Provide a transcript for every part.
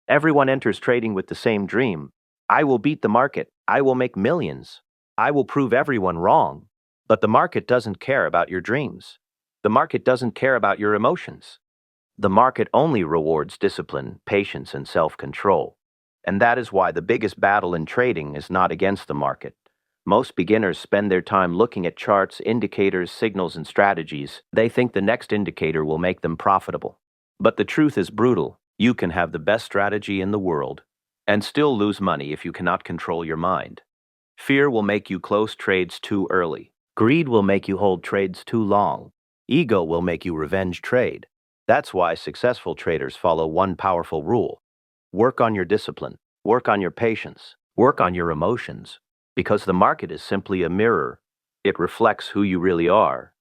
Everyone enters trading with the same dream. I will beat the market. I will make millions. I will prove everyone wrong. But the market doesn't care about your dreams. The market doesn't care about your emotions. The market only rewards discipline, patience, and self-control. And that is why the biggest battle in trading is not against the market. Most beginners spend their time looking at charts, indicators, signals, and strategies. They think the next indicator will make them profitable. But the truth is brutal. You can have the best strategy in the world and still lose money if you cannot control your mind. Fear will make you close trades too early. Greed will make you hold trades too long. Ego will make you revenge trade. That's why successful traders follow one powerful rule. Work on your discipline. Work on your patience. Work on your emotions. Because the market is simply a mirror. It reflects who you really are.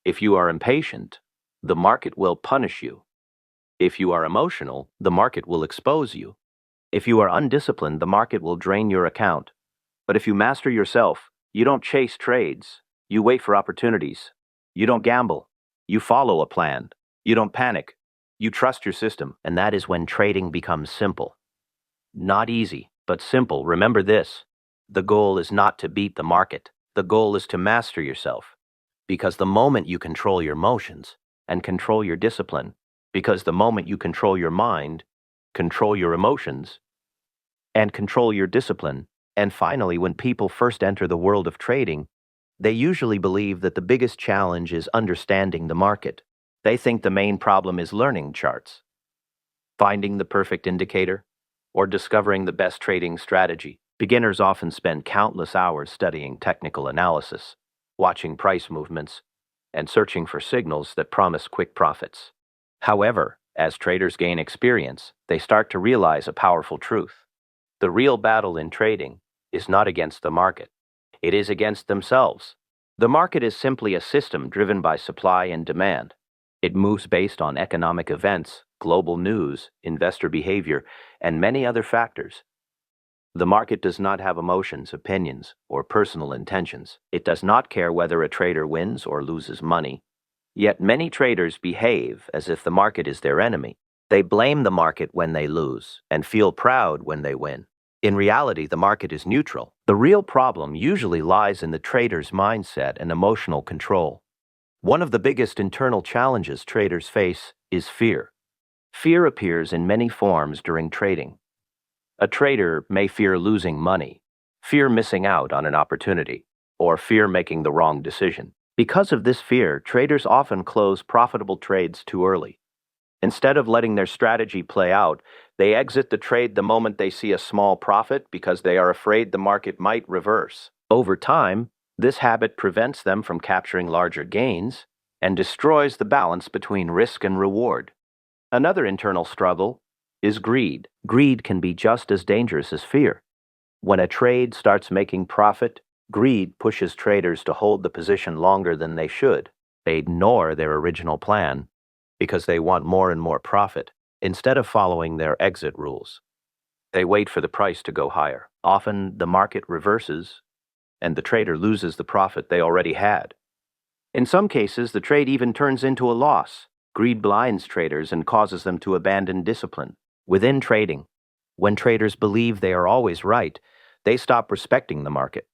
If you are impatient, the market will punish you. If you are emotional, the market will expose you. If you are undisciplined, the market will drain your account. But if you master yourself, you don't chase trades. You wait for opportunities. You don't gamble. You follow a plan. You don't panic. You trust your system. And that is when trading becomes simple. Not easy, but simple. Remember this. The goal is not to beat the market. The goal is to master yourself. Because the moment you control your emotions and control your discipline, because the moment you control your mind, control your emotions, and control your discipline, and finally, when people first enter the world of trading, they usually believe that the biggest challenge is understanding the market. They think the main problem is learning charts, finding the perfect indicator, or discovering the best trading strategy. Beginners often spend countless hours studying technical analysis, watching price movements, and searching for signals that promise quick profits. However, as traders gain experience, they start to realize a powerful truth. The real battle in trading is not against the market. It is against themselves. The market is simply a system driven by supply and demand. It moves based on economic events, global news, investor behavior, and many other factors. The market does not have emotions, opinions, or personal intentions. It does not care whether a trader wins or loses money. Yet many traders behave as if the market is their enemy. They blame the market when they lose and feel proud when they win. In reality, the market is neutral. The real problem usually lies in the trader's mindset and emotional control. One of the biggest internal challenges traders face is fear. Fear appears in many forms during trading. A trader may fear losing money, fear missing out on an opportunity, or fear making the wrong decision. Because of this fear, traders often close profitable trades too early. Instead of letting their strategy play out, they exit the trade the moment they see a small profit because they are afraid the market might reverse. Over time, this habit prevents them from capturing larger gains and destroys the balance between risk and reward. Another internal struggle is greed. Greed can be just as dangerous as fear. When a trade starts making profit, greed pushes traders to hold the position longer than they should. They ignore their original plan because they want more and more profit, instead of following their exit rules. They wait for the price to go higher. Often, the market reverses, and the trader loses the profit they already had. In some cases, the trade even turns into a loss. Greed blinds traders and causes them to abandon discipline. Within trading, when traders believe they are always right, they stop respecting the market.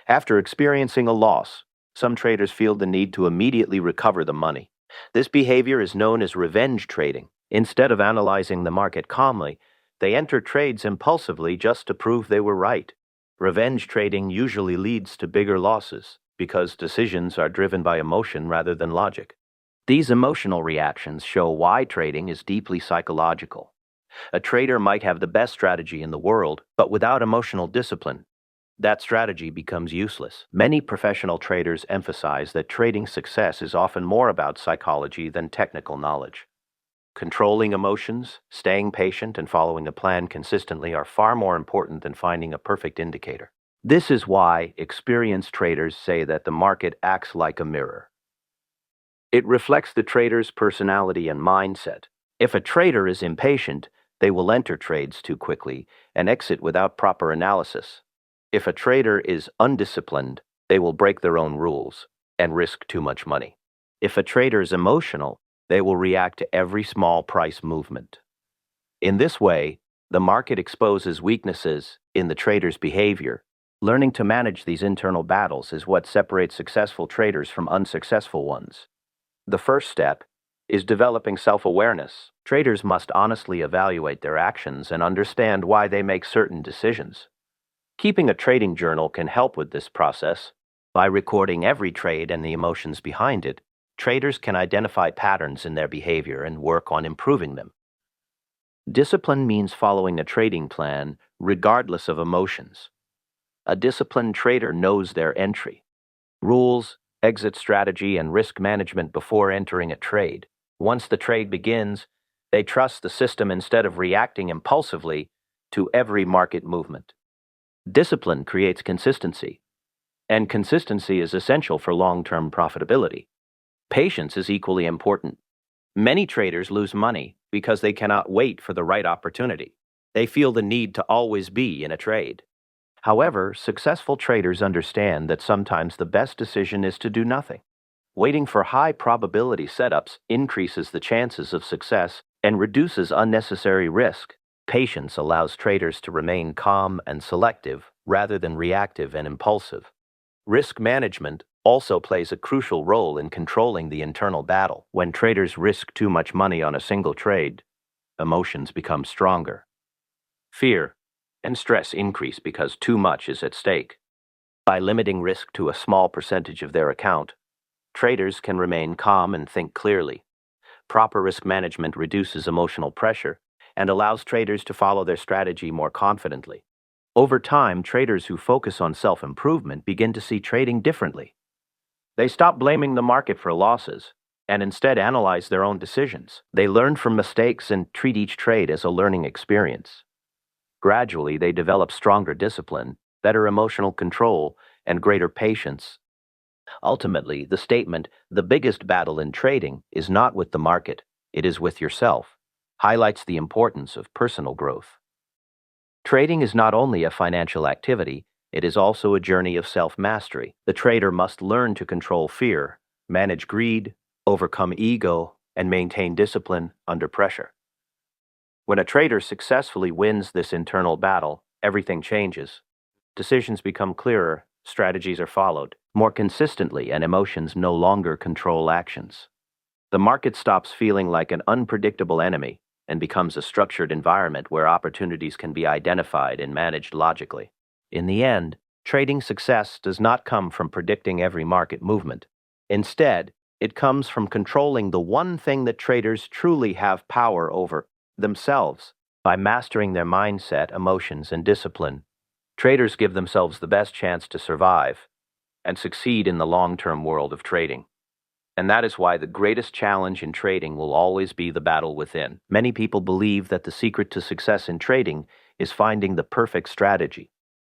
After experiencing a loss, some traders feel the need to immediately recover the money. This behavior is known as revenge trading. Instead of analyzing the market calmly, they enter trades impulsively just to prove they were right. Revenge trading usually leads to bigger losses because decisions are driven by emotion rather than logic. These emotional reactions show why trading is deeply psychological. A trader might have the best strategy in the world, but without emotional discipline, that strategy becomes useless. Many professional traders emphasize that trading success is often more about psychology than technical knowledge. Controlling emotions, staying patient, and following a plan consistently are far more important than finding a perfect indicator. This is why experienced traders say that the market acts like a mirror. It reflects the trader's personality and mindset. If a trader is impatient, they will enter trades too quickly and exit without proper analysis. If a trader is undisciplined, they will break their own rules and risk too much money. If a trader is emotional, they will react to every small price movement. In this way, The market exposes weaknesses in the trader's behavior. Learning to manage these internal battles is what separates successful traders from unsuccessful ones. The first step is developing self-awareness. Traders must honestly evaluate their actions and understand why they make certain decisions. Keeping a trading journal can help with this process. By recording every trade and the emotions behind it, traders can identify patterns in their behavior and work on improving them. Discipline means following a trading plan regardless of emotions. A disciplined trader knows their entry, rules, exit strategy, and risk management before entering a trade. Once the trade begins, they trust the system instead of reacting impulsively to every market movement. Discipline creates consistency, and consistency is essential for long-term profitability. Patience is equally important. Many traders lose money because they cannot wait for the right opportunity. They feel the need to always be in a trade. However, successful traders understand that sometimes the best decision is to do nothing. Waiting for high probability setups increases the chances of success and reduces unnecessary risk. Patience allows traders to remain calm and selective rather than reactive and impulsive. Risk management also plays a crucial role in controlling the internal battle. When traders risk too much money on a single trade, emotions become stronger. Fear and stress increase because too much is at stake. By limiting risk to a small percentage of their account, traders can remain calm and think clearly. Proper risk management reduces emotional pressure and allows traders to follow their strategy more confidently. Over time, traders who focus on self-improvement begin to see trading differently. They stop blaming the market for losses and instead analyze their own decisions. They learn from mistakes and treat each trade as a learning experience. Gradually, they develop stronger discipline, better emotional control, and greater patience. Ultimately, the statement, "the biggest battle in trading is not with the market, it is with yourself," highlights the importance of personal growth. Trading is not only a financial activity, it is also a journey of self-mastery. The trader must learn to control fear, manage greed, overcome ego, and maintain discipline under pressure. When a trader successfully wins this internal battle, everything changes. Decisions become clearer, strategies are followed more consistently, and emotions no longer control actions. The market stops feeling like an unpredictable enemy and becomes a structured environment where opportunities can be identified and managed logically. In the end, trading success does not come from predicting every market movement. Instead, it comes from controlling the one thing that traders truly have power over: themselves. By mastering their mindset, emotions, and discipline, traders give themselves the best chance to survive and succeed in the long-term world of trading. And that is why the greatest challenge in trading will always be the battle within. Many people believe that the secret to success in trading is finding the perfect strategy.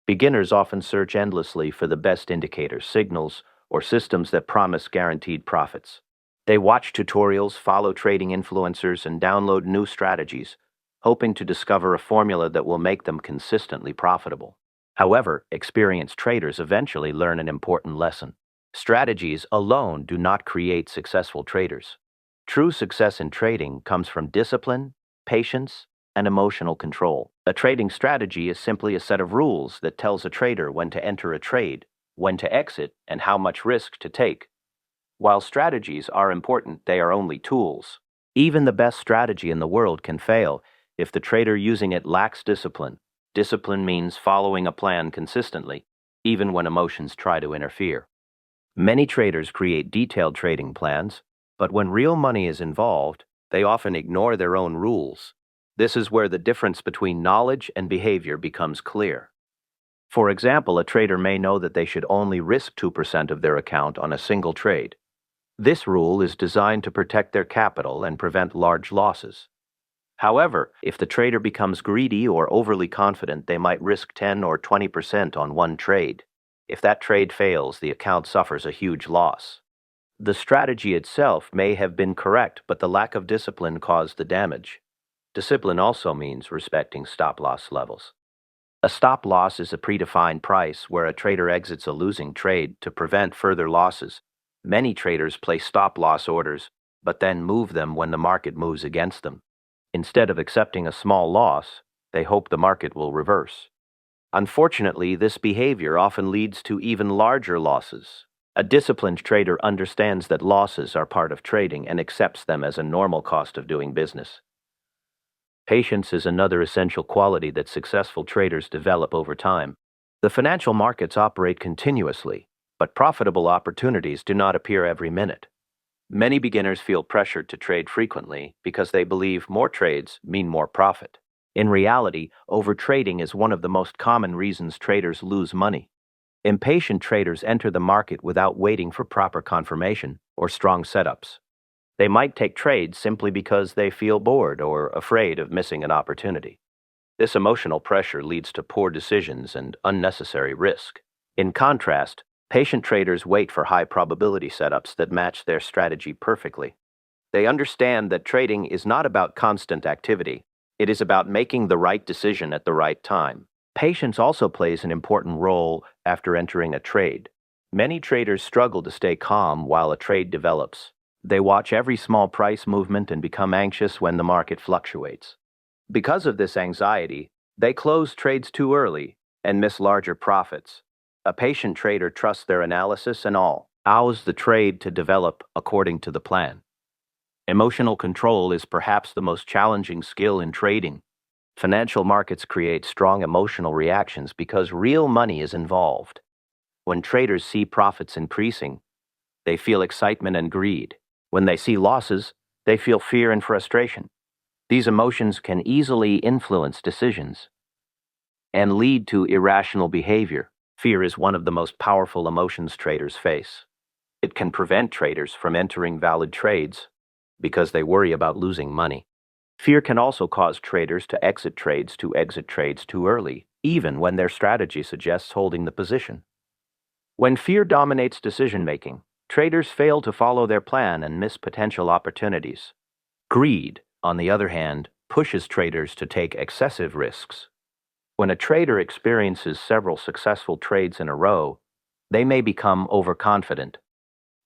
Beginners often search endlessly for the best indicators, signals, or systems that promise guaranteed profits. They watch tutorials, follow trading influencers, and download new strategies, hoping to discover a formula that will make them consistently profitable. However, experienced traders eventually learn an important lesson. Strategies alone do not create successful traders. True success in trading comes from discipline, patience, and emotional control. A trading strategy is simply a set of rules that tells a trader when to enter a trade, when to exit, and how much risk to take. While strategies are important, they are only tools. Even the best strategy in the world can fail if the trader using it lacks discipline. Discipline means following a plan consistently, even when emotions try to interfere. Many traders create detailed trading plans, but when real money is involved, they often ignore their own rules. This is where the difference between knowledge and behavior becomes clear. For example, a trader may know that they should only risk 2% of their account on a single trade. This rule is designed to protect their capital and prevent large losses. However, if the trader becomes greedy or overly confident, they might risk 10 or 20% on one trade. If that trade fails, the account suffers a huge loss. The strategy itself may have been correct, but the lack of discipline caused the damage. Discipline also means respecting stop-loss levels. A stop-loss is a predefined price where a trader exits a losing trade to prevent further losses. Many traders place stop-loss orders, but then move them when the market moves against them. Instead of accepting a small loss, They hope the market will reverse. Unfortunately, this behavior often leads to even larger losses. A disciplined trader understands that losses are part of trading and accepts them as a normal cost of doing business. Patience is another essential quality that successful traders develop over time. The financial markets operate continuously, but profitable opportunities do not appear every minute. Many beginners feel pressured to trade frequently because they believe more trades mean more profit. In reality, overtrading is one of the most common reasons traders lose money. Impatient traders enter the market without waiting for proper confirmation or strong setups. They might take trades simply because they feel bored or afraid of missing an opportunity. This emotional pressure leads to poor decisions and unnecessary risk. In contrast, patient traders wait for high probability setups that match their strategy perfectly. They understand that trading is not about constant activity. It is about making the right decision at the right time. Patience also plays an important role after entering a trade. Many traders struggle to stay calm while a trade develops. They watch every small price movement and become anxious when the market fluctuates. Because of this anxiety, they close trades too early and miss larger profits. A patient trader trusts their analysis and allows the trade to develop according to the plan. Emotional control is perhaps the most challenging skill in trading. Financial markets create strong emotional reactions because real money is involved. When traders see profits increasing, they feel excitement and greed. When they see losses, they feel fear and frustration. These emotions can easily influence decisions and lead to irrational behavior. Fear is one of the most powerful emotions traders face. It can prevent traders from entering valid trades because they worry about losing money. Fear can also cause traders to exit trades too early, even when their strategy suggests holding the position. When fear dominates decision-making, traders fail to follow their plan and miss potential opportunities. Greed, on the other hand, pushes traders to take excessive risks. When a trader experiences several successful trades in a row, they may become overconfident.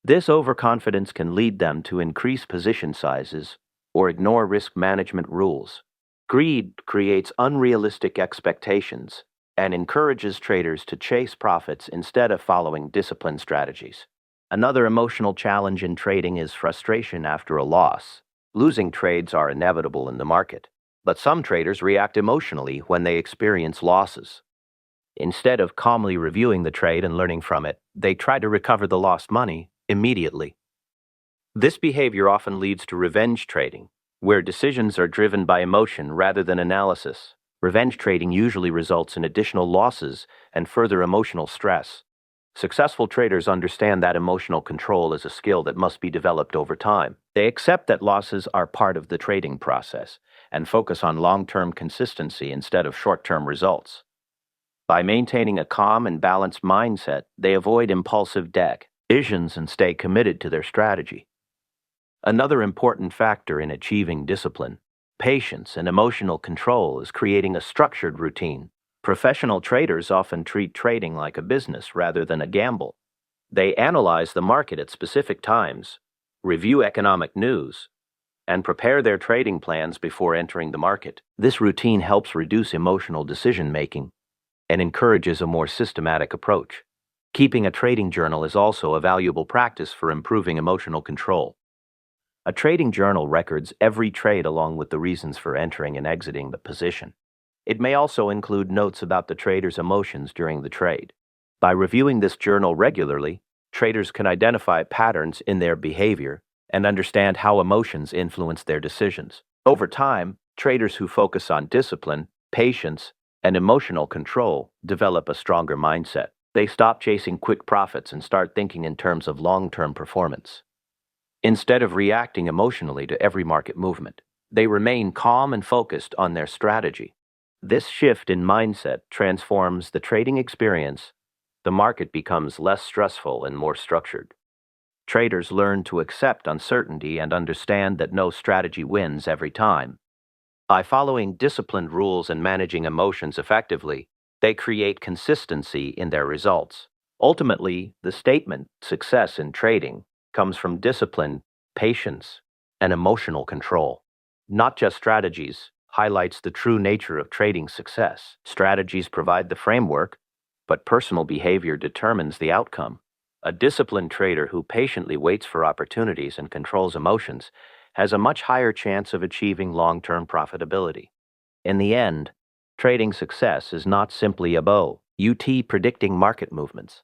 This overconfidence can lead them to increase position sizes or ignore risk management rules. Greed creates unrealistic expectations and encourages traders to chase profits instead of following disciplined strategies. Another emotional challenge in trading is frustration after a loss. Losing trades are inevitable in the market, but some traders react emotionally when they experience losses. Instead of calmly reviewing the trade and learning from it, they try to recover the lost money immediately. This behavior often leads to revenge trading, where decisions are driven by emotion rather than analysis. Revenge trading usually results in additional losses and further emotional stress. Successful traders understand that emotional control is a skill that must be developed over time. They accept that losses are part of the trading process and focus on long-term consistency instead of short-term results. By maintaining a calm and balanced mindset, they avoid impulsive decisions and stay committed to their strategy. Another important factor in achieving discipline, patience, and emotional control is creating a structured routine. Professional traders often treat trading like a business rather than a gamble. They analyze the market at specific times, review economic news, and prepare their trading plans before entering the market. This routine helps reduce emotional decision-making and encourages a more systematic approach. Keeping a trading journal is also a valuable practice for improving emotional control. A trading journal records every trade along with the reasons for entering and exiting the position. It may also include notes about the trader's emotions during the trade. By reviewing this journal regularly, traders can identify patterns in their behavior and understand how emotions influence their decisions. Over time, traders who focus on discipline, patience, and emotional control develop a stronger mindset. They stop chasing quick profits and start thinking in terms of long-term performance. Instead of reacting emotionally to every market movement, they remain calm and focused on their strategy. This shift in mindset transforms the trading experience. The market becomes less stressful and more structured. Traders learn to accept uncertainty and understand that no strategy wins every time. By following disciplined rules and managing emotions effectively, they create consistency in their results. Ultimately, the statement, "Success in trading," comes from discipline, patience, and emotional control, not just strategies. highlights the true nature of trading success. Strategies provide the framework, but personal behavior determines the outcome. A disciplined trader who patiently waits for opportunities and controls emotions has a much higher chance of achieving long-term profitability. In the end, trading success is not simply about predicting market movements.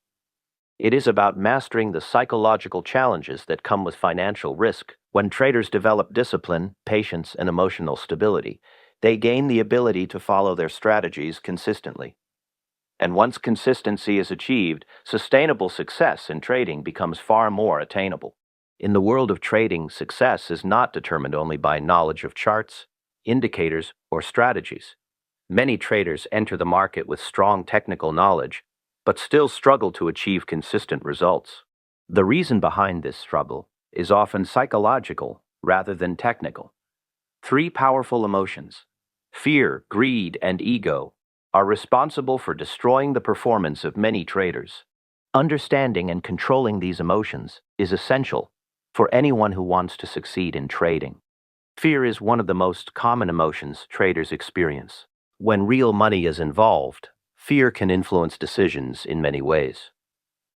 It is about mastering the psychological challenges that come with financial risk. When traders develop discipline, patience, and emotional stability, they gain the ability to follow their strategies consistently. And once consistency is achieved, sustainable success in trading becomes far more attainable. In the world of trading, success is not determined only by knowledge of charts, indicators, or strategies. Many traders enter the market with strong technical knowledge, but still struggle to achieve consistent results. The reason behind this struggle is often psychological rather than technical. Three powerful emotions, fear, greed, and ego, are responsible for destroying the performance of many traders. Understanding and controlling these emotions is essential for anyone who wants to succeed in trading. Fear is one of the most common emotions traders experience. When real money is involved, fear can influence decisions in many ways.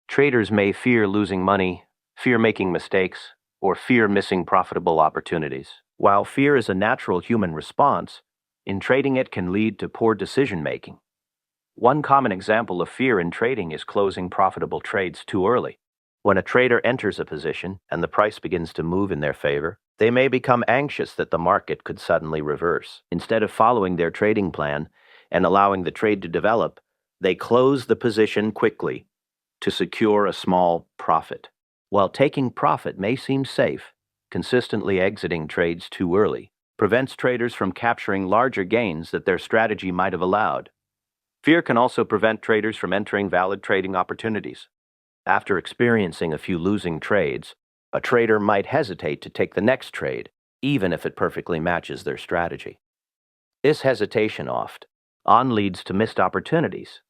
Traders may fear losing money, fear making mistakes, or fear missing profitable opportunities. While fear is a natural human response, in trading it can lead to poor decision-making. One common example of fear in trading is closing profitable trades too early. When a trader enters a position and the price begins to move in their favor, they may become anxious that the market could suddenly reverse. Instead of following their trading plan and allowing the trade to develop, they close the position quickly to secure a small profit. While taking profit may seem safe, consistently exiting trades too early prevents traders from capturing larger gains that their strategy might have allowed. Fear can also prevent traders from entering valid trading opportunities. After experiencing a few losing trades, a trader might hesitate to take the next trade, even if it perfectly matches their strategy. This hesitation often leads to missed opportunities.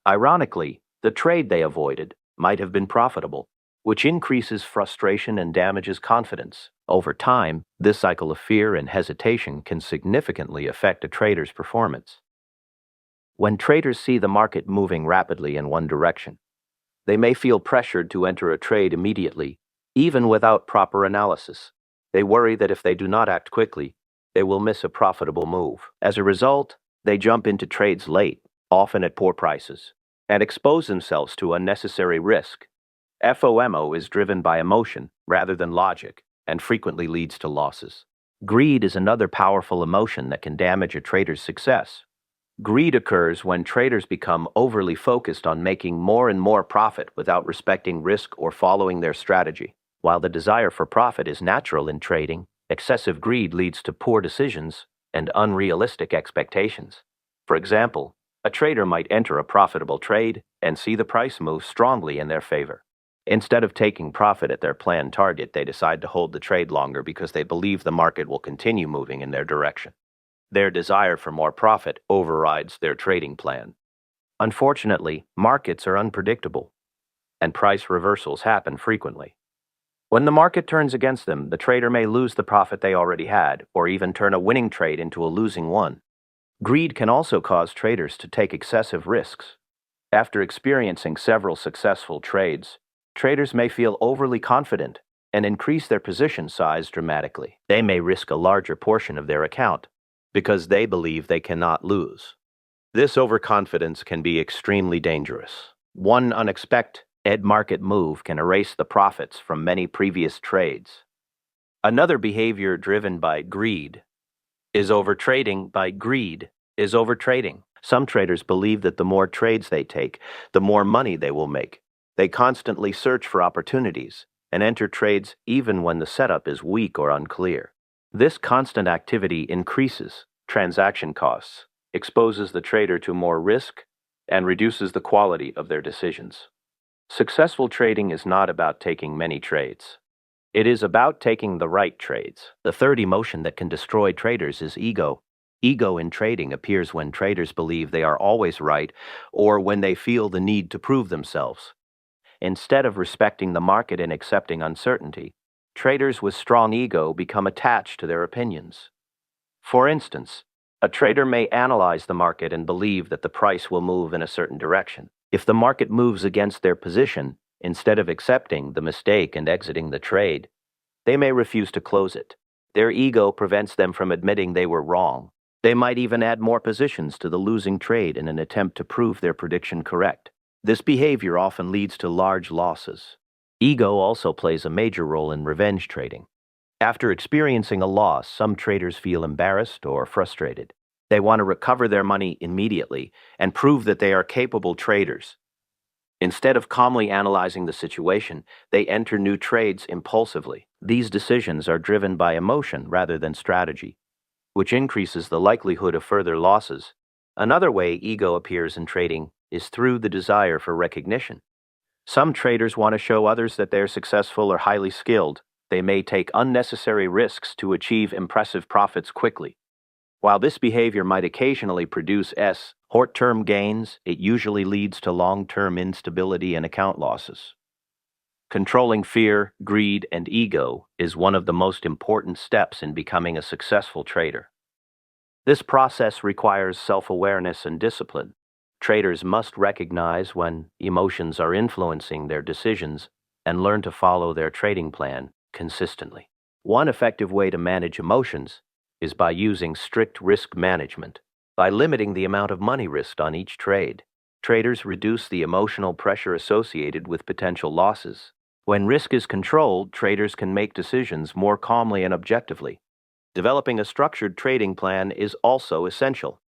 Ironically, the trade they avoided might have been profitable, which increases frustration and damages confidence. Over time, this cycle of fear and hesitation can significantly affect a trader's performance. When traders see the market moving rapidly in one direction, they may feel pressured to enter a trade immediately, even without proper analysis. They worry that if they do not act quickly, they will miss a profitable move. As a result, they jump into trades late, often at poor prices, and expose themselves to unnecessary risk. FOMO is driven by emotion rather than logic and frequently leads to losses. Greed is another powerful emotion that can damage a trader's success. Greed occurs when traders become overly focused on making more and more profit without respecting risk or following their strategy. While the desire for profit is natural in trading, excessive greed leads to poor decisions and unrealistic expectations. For example, a trader might enter a profitable trade and see the price move strongly in their favor. Instead of taking profit at their planned target, they decide to hold the trade longer because they believe the market will continue moving in their direction. Their desire for more profit overrides their trading plan. Unfortunately, markets are unpredictable, and price reversals happen frequently. When the market turns against them, the trader may lose the profit they already had, or even turn a winning trade into a losing one. Greed can also cause traders to take excessive risks. After experiencing several successful trades, traders may feel overly confident and increase their position size dramatically. They may risk a larger portion of their account because they believe they cannot lose. This overconfidence can be extremely dangerous. One unexpected market move can erase the profits from many previous trades. Another behavior driven by greed is overtrading. Some traders believe that the more trades they take, the more money they will make. They constantly search for opportunities and enter trades even when the setup is weak or unclear. This constant activity increases transaction costs, exposes the trader to more risk, and reduces the quality of their decisions. Successful trading is not about taking many trades. It is about taking the right trades. The third emotion that can destroy traders is ego. Ego in trading appears when traders believe they are always right or when they feel the need to prove themselves. Instead of respecting the market and accepting uncertainty, traders with strong ego become attached to their opinions. For instance, a trader may analyze the market and believe that the price will move in a certain direction. If the market moves against their position, instead of accepting the mistake and exiting the trade, they may refuse to close it. Their ego prevents them from admitting they were wrong. They might even add more positions to the losing trade in an attempt to prove their prediction correct. This behavior often leads to large losses. Ego also plays a major role in revenge trading. After experiencing a loss, some traders feel embarrassed or frustrated. They want to recover their money immediately and prove that they are capable traders. Instead of calmly analyzing the situation, they enter new trades impulsively. These decisions are driven by emotion rather than strategy, which increases the likelihood of further losses. Another way ego appears in trading is through the desire for recognition. Some traders want to show others that they're successful or highly skilled. They may take unnecessary risks to achieve impressive profits quickly. While this behavior might occasionally produce short-term gains, it usually leads to long-term instability and account losses. Controlling fear, greed, and ego is one of the most important steps in becoming a successful trader. This process requires self-awareness and discipline. Traders must recognize when emotions are influencing their decisions and learn to follow their trading plan consistently. One effective way to manage emotions is by using strict risk management. By limiting the amount of money risked on each trade, traders reduce the emotional pressure associated with potential losses. When risk is controlled, traders can make decisions more calmly and objectively. Developing a structured trading plan is also essential.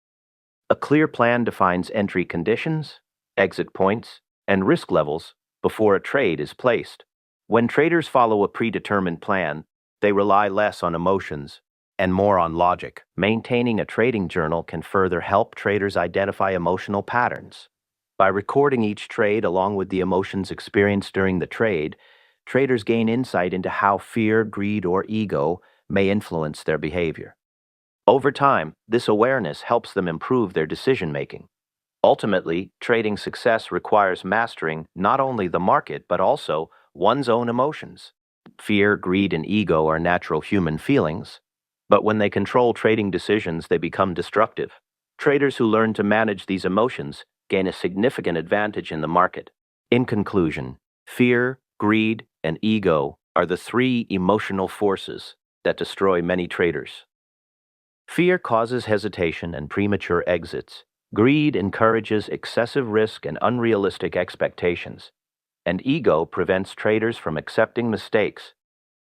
A clear plan defines entry conditions, exit points, and risk levels before a trade is placed. When traders follow a predetermined plan, they rely less on emotions and more on logic. Maintaining a trading journal can further help traders identify emotional patterns. By recording each trade along with the emotions experienced during the trade, traders gain insight into how fear, greed, or ego may influence their behavior. Over time, this awareness helps them improve their decision-making. Ultimately, trading success requires mastering not only the market but also one's own emotions. Fear, greed, and ego are natural human feelings, but when they control trading decisions, they become destructive. Traders who learn to manage these emotions gain a significant advantage in the market. In conclusion, fear, greed, and ego are the three emotional forces that destroy many traders. Fear causes hesitation and premature exits. Greed encourages excessive risk and unrealistic expectations. And ego prevents traders from accepting mistakes.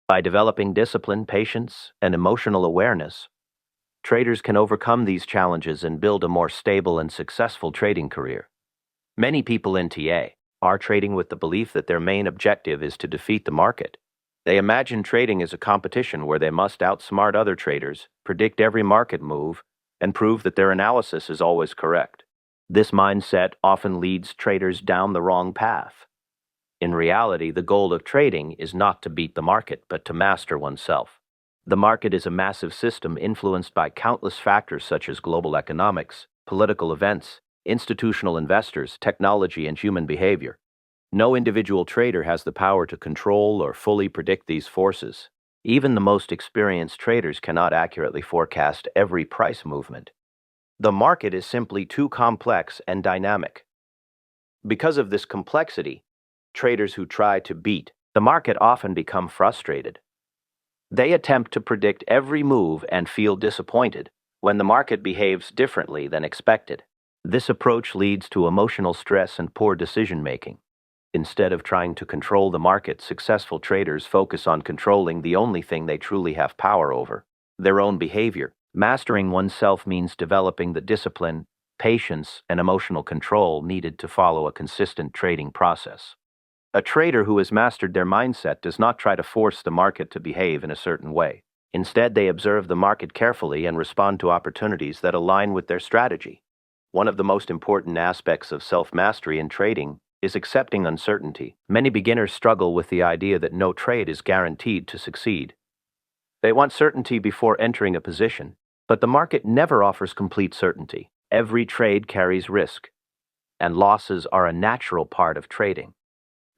By developing discipline, patience, and emotional awareness, traders can overcome these challenges and build a more stable and successful trading career. Many people in TA are trading with the belief that their main objective is to defeat the market. They imagine trading as a competition where they must outsmart other traders, predict every market move, and prove that their analysis is always correct. This mindset often leads traders down the wrong path. In reality, the goal of trading is not to beat the market, but to master oneself. The market is a massive system influenced by countless factors such as global economics, political events, institutional investors, technology, and human behavior. No individual trader has the power to control or fully predict these forces. Even the most experienced traders cannot accurately forecast every price movement. The market is simply too complex and dynamic. Because of this complexity, traders who try to beat the market often become frustrated. They attempt to predict every move and feel disappointed when the market behaves differently than expected. This approach leads to emotional stress and poor decision-making. Instead of trying to control the market, successful traders focus on controlling the only thing they truly have power over, their own behavior. Mastering oneself means developing the discipline, patience, and emotional control needed to follow a consistent trading process. A trader who has mastered their mindset does not try to force the market to behave in a certain way. Instead, they observe the market carefully and respond to opportunities that align with their strategy. One of the most important aspects of self-mastery in trading is accepting uncertainty. Many beginners struggle with the idea that no trade is guaranteed to succeed. They want certainty before entering a position, but the market never offers complete certainty. Every trade carries risk, and losses are a natural part of trading.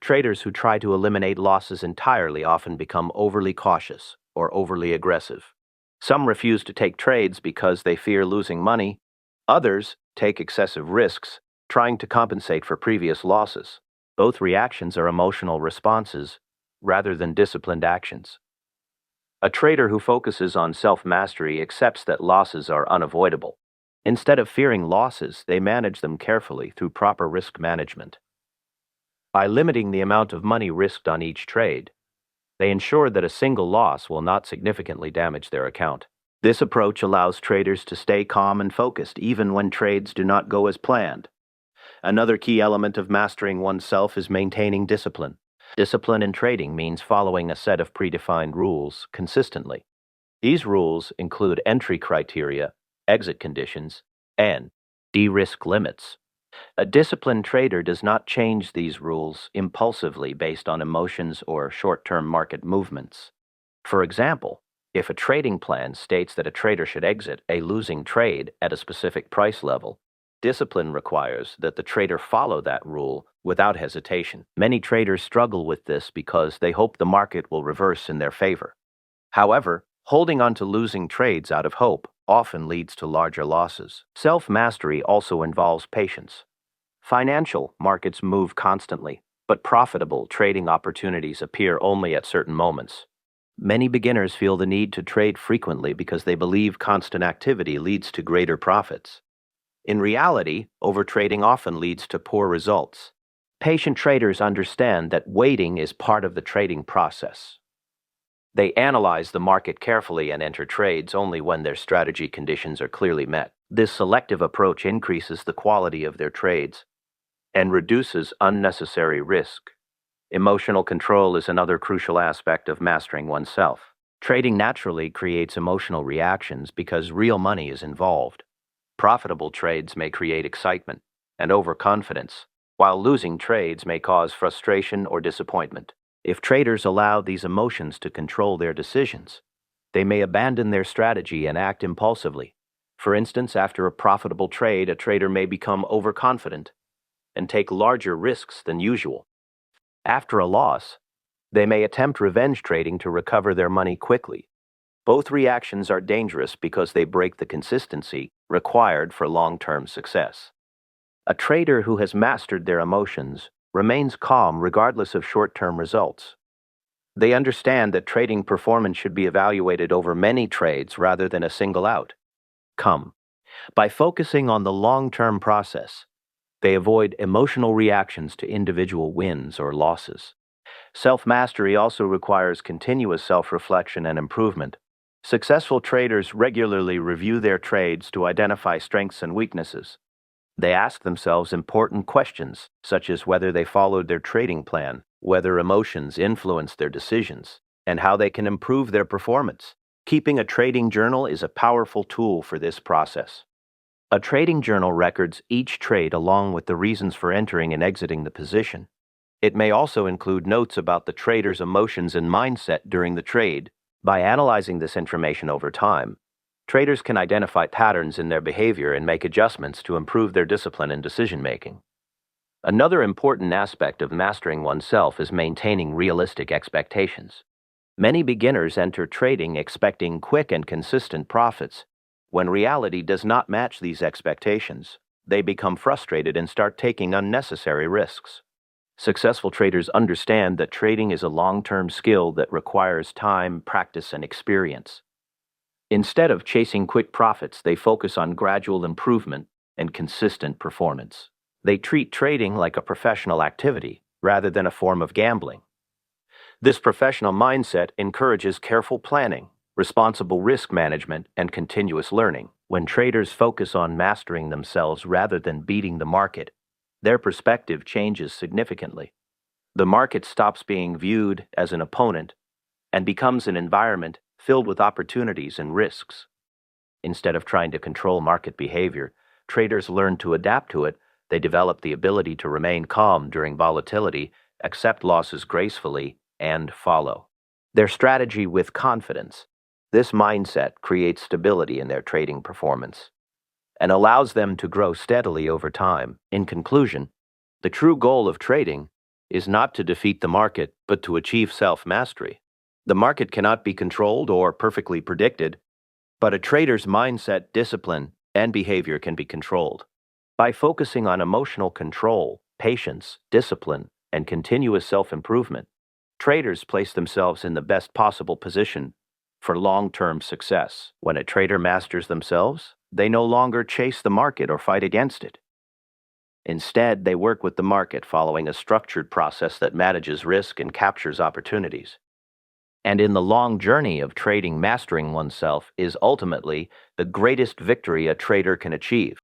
Traders who try to eliminate losses entirely often become overly cautious or overly aggressive. Some refuse to take trades because they fear losing money. Others take excessive risks, trying to compensate for previous losses. Both reactions are emotional responses rather than disciplined actions. A trader who focuses on self-mastery accepts that losses are unavoidable. Instead of fearing losses, they manage them carefully through proper risk management. By limiting the amount of money risked on each trade, they ensure that a single loss will not significantly damage their account. This approach allows traders to stay calm and focused even when trades do not go as planned. Another key element of mastering oneself is maintaining discipline. Discipline in trading means following a set of predefined rules consistently. These rules include entry criteria, exit conditions, and de-risk limits. A disciplined trader does not change these rules impulsively based on emotions or short-term market movements. For example, if a trading plan states that a trader should exit a losing trade at a specific price level, discipline requires that the trader follow that rule without hesitation. Many traders struggle with this because they hope the market will reverse in their favor. However, holding on to losing trades out of hope often leads to larger losses. Self-mastery also involves patience. Financial markets move constantly, but profitable trading opportunities appear only at certain moments. Many beginners feel the need to trade frequently because they believe constant activity leads to greater profits. In reality, overtrading often leads to poor results. Patient traders understand that waiting is part of the trading process. They analyze the market carefully and enter trades only when their strategy conditions are clearly met. This selective approach increases the quality of their trades and reduces unnecessary risk. Emotional control is another crucial aspect of mastering oneself. Trading naturally creates emotional reactions because real money is involved. Profitable trades may create excitement and overconfidence, while losing trades may cause frustration or disappointment. If traders allow these emotions to control their decisions, they may abandon their strategy and act impulsively. For instance, after a profitable trade, a trader may become overconfident and take larger risks than usual. After a loss, they may attempt revenge trading to recover their money quickly. Both reactions are dangerous because they break the consistency required for long-term success. A trader who has mastered their emotions remains calm regardless of short-term results. They understand that trading performance should be evaluated over many trades rather than a single outcome. By focusing on the long-term process, they avoid emotional reactions to individual wins or losses. Self-mastery also requires continuous self-reflection and improvement. Successful traders regularly review their trades to identify strengths and weaknesses. They ask themselves important questions, such as whether they followed their trading plan, whether emotions influence their decisions, and how they can improve their performance. Keeping a trading journal is a powerful tool for this process. A trading journal records each trade along with the reasons for entering and exiting the position. It may also include notes about the trader's emotions and mindset during the trade. By analyzing this information over time, traders can identify patterns in their behavior and make adjustments to improve their discipline and decision-making. Another important aspect of mastering oneself is maintaining realistic expectations. Many beginners enter trading expecting quick and consistent profits. When reality does not match these expectations, they become frustrated and start taking unnecessary risks. Successful traders understand that trading is a long-term skill that requires time, practice, and experience. Instead of chasing quick profits, they focus on gradual improvement and consistent performance. They treat trading like a professional activity rather than a form of gambling. This professional mindset encourages careful planning, responsible risk management, and continuous learning. When traders focus on mastering themselves rather than beating the market, their perspective changes significantly. The market stops being viewed as an opponent and becomes an environment filled with opportunities and risks. Instead of trying to control market behavior, traders learn to adapt to it. They develop the ability to remain calm during volatility, accept losses gracefully, and follow their strategy with confidence. This mindset creates stability in their trading performance and allows them to grow steadily over time. In conclusion, the true goal of trading is not to defeat the market, but to achieve self-mastery. The market cannot be controlled or perfectly predicted, But a trader's mindset, discipline, and behavior can be controlled. By focusing on emotional control, patience, discipline, and continuous self-improvement, traders place themselves in the best possible position for long-term success. When a trader masters themselves, they no longer chase the market or fight against it. Instead, they work with the market following a structured process that manages risk and captures opportunities. And in the long journey of trading, mastering oneself is ultimately the greatest victory a trader can achieve.